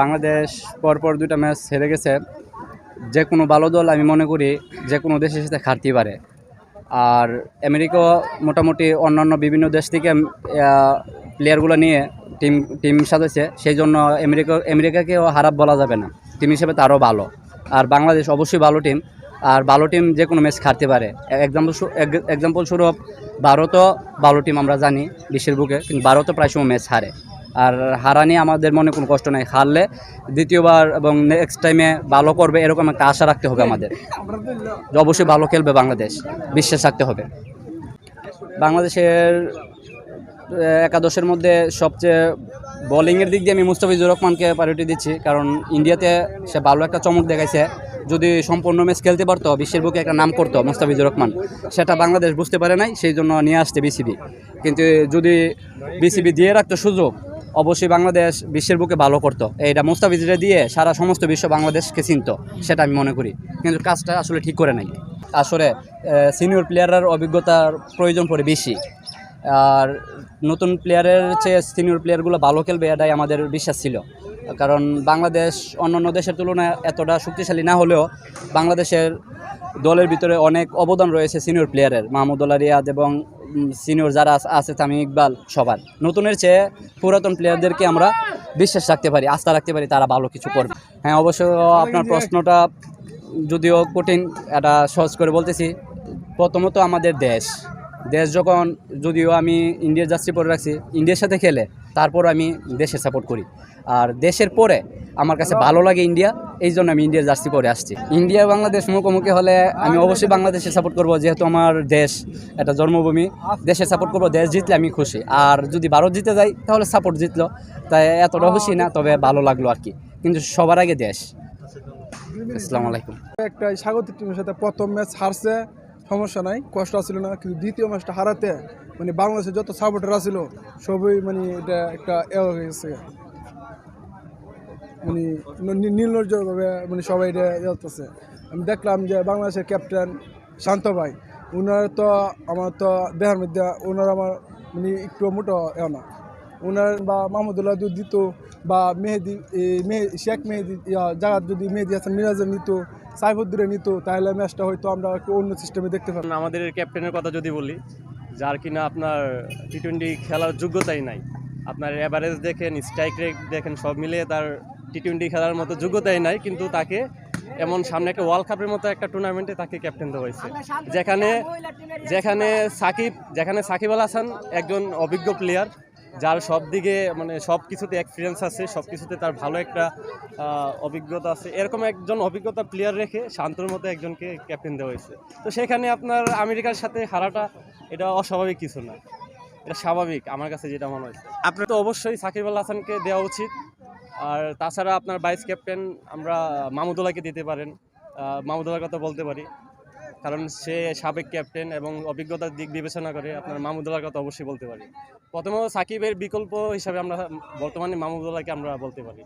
বাংলাদেশ পরপর ২টা ম্যাচ হেরে গেছে। যে কোনো ভালো দল আমি মনে করি যে কোনো দেশের সাথে হারতেই পারে। আর আমেরিকা মোটামুটি অন্যান্য বিভিন্ন দেশ থেকে প্লেয়ারগুলো নিয়ে টিম টিম সাজাচ্ছে, সেই জন্য আমেরিকাকেও খারাপ বলা যাবে না, টিম হিসেবে তারও ভালো। আর বাংলাদেশ অবশ্যই ভালো টিম, আর ভালো টিম যে কোনো ম্যাচ হারতে পারে। এক্সাম্পল স্বরূপ ভারতও ভালো টিম, আমরা জানি বিশ্বের বুকে, কিন্তু ভারতও প্রায় সময় ম্যাচ হারে। আর হারা নিয়ে আমাদের মনে কোনো কষ্ট নেই, হারলে দ্বিতীয়বার এবং নেক্সট টাইমে ভালো করবে এরকম একটা আশা রাখতে হবে আমাদের। অবশ্যই ভালো খেলবে বাংলাদেশ, বিশ্বাস রাখতে হবে। বাংলাদেশের একাদশের মধ্যে সবচেয়ে বোলিংয়ের দিক দিয়ে আমি মুস্তাফিজুর রহমানকে প্রায়োরিটি দিচ্ছি, কারণ ইন্ডিয়াতে সে ভালো একটা চমক দেখাইছে। যদি সম্পূর্ণ ম্যাচ খেলতে পারতো, বিশ্বের বুকে একটা নাম করতো মুস্তাফিজুর রহমান, সেটা বাংলাদেশ বুঝতে পারে নাই, সেই জন্য নিয়ে আসছে বিসিবি। কিন্তু যদি বিসিবি দিয়ে রাখতো সুযোগ, অবশ্যই বাংলাদেশ বিশ্বের বুকে ভালো করতো। এইটা মুস্তাফিজুরে দিয়ে সারা সমস্ত বিশ্ব বাংলাদেশকে চিনত, সেটা আমি মনে করি। কিন্তু কাজটা আসলে ঠিক করে নাই। আসলে সিনিয়র প্লেয়ারের অভিজ্ঞতার প্রয়োজন পড়ে বেশি, আর নতুন প্লেয়ারের চেয়ে সিনিয়র প্লেয়ারগুলো ভালো খেলবে এটাই আমাদের বিশ্বাস ছিল। কারণ বাংলাদেশ অন্যান্য দেশের তুলনায় এতটা শক্তিশালী না হলেও বাংলাদেশের দলের ভিতরে অনেক অবদান রয়েছে সিনিয়র প্লেয়ারের, মাহমুদুল্লাহ রিয়াদ এবং সিনিয়র যারা আছে তামিম ইকবাল, সবার। নতুনের চেয়ে পুরাতন প্লেয়ারদেরকে আমরা বিশ্বাস রাখতে পারি, আস্থা রাখতে পারি, তারা ভালো কিছু করবে। হ্যাঁ, অবশ্য আপনার প্রশ্নটা যদিও কঠিন, এটা সহজ করে বলতেছি। প্রথমত আমাদের দেশ যখন, যদিও আমি ইন্ডিয়ার জার্সি পরে রাখছি, ইন্ডিয়ার সাথে খেলে তারপর আমি দেশের সাপোর্ট করি। আর দেশের পরে আমার কাছে ভালো লাগে ইন্ডিয়া, এই জন্য আমি ইন্ডিয়ার জার্সি পরে আসছি। ইন্ডিয়া বাংলাদেশ মুখোমুখি হলে আমি অবশ্যই বাংলাদেশের সাপোর্ট করব, যেহেতু আমার দেশ, এটা জন্মভূমি। দেশের সাপোর্ট করব, দেশ জিতলে আমি খুশি। আর যদি ভারত জিতে যায় তাহলে সাপোর্ট জিতলো, তাই এতটা খুশি না, তবে ভালো লাগলো আর কি। কিন্তু সবার আগে দেশ। আসসালামু আলাইকুম। একটা স্বাগতিক টিমের সাথে প্রথম ম্যাচ হারছে, সমস্যা নাই, কষ্ট আসছিল না। কিন্তু দ্বিতীয় ম্যাচটা হারাতে মানে বাংলাদেশের যত সাপোর্টার আছিল সবই মানে এটা একটা হয়ে গেছে, মানে নির্লজ্জভাবে মানে সবাই এটা হতেছে। আমি দেখলাম যে বাংলাদেশের ক্যাপ্টেন শান্ত ভাই, ওনার তো আমার তো দেহার মধ্যে ওনার আমার মানে একটু মোটো না। ওনার বা মাহমুদুল্লাহ যদি দিত, বা শেখ মেহেদি জায়গা যদি মেহেদি হাসান মিরাজের নিত, সাইফুদ্দিনের নিত, তাহলে ম্যাচটা হয়তো আমরা একটু অন্য সিস্টেমে দেখতে পারতাম। আমাদের ক্যাপ্টেনের কথা যদি বলি, যার কিনা আপনার টি-20 খেলার যোগ্যতাই নাই। আপনার অ্যাভারেজ দেখেন, স্ট্রাইক রেট দেখেন, সব মিলিয়ে তার টি-20 খেলার মতো যোগ্যতাই নাই, কিন্তু তাকে এমন সামনে একটা ওয়ার্ল্ড কাপের মতো একটা টুর্নামেন্টে তাকে ক্যাপ্টেন দেওয়া হয়েছে, যেখানে সাকিব আল হাসান একজন অভিজ্ঞ প্লেয়ার, যার সব দিকে মানে সব কিছুতে এক্সপিরিয়েন্স আছে, সব কিছুতে তার ভালো একটা অভিজ্ঞতা আছে। এরকম একজন অভিজ্ঞতা প্লেয়ার রেখে শান্তর মতো একজনকে ক্যাপ্টেন দেওয়া হয়েছে। তো সেখানে আপনার আমেরিকার সাথে হারাটা এটা অস্বাভাবিক কিছু না, এটা স্বাভাবিক আমার কাছে যেটা মনে হয়েছে। আপনার তো অবশ্যই সাকিব আল হাসানকে দেওয়া উচিত। আর তাছাড়া আপনার ভাইস ক্যাপ্টেন আমরা মাহমুদুল্লাহকে দিতে পারেন। মাহমুদুল্লাহর কথা বলতে পারি, কারণ সে সাবেক ক্যাপ্টেন এবং অভিজ্ঞতার দিক বিবেচনা করে আপনার মাহমুদুল্লাহর কথা অবশ্যই বলতে পারি। প্রথমত সাকিবের বিকল্প হিসাবে আমরা বর্তমানে মাহমুদুল্লাহকে আমরা বলতে পারি।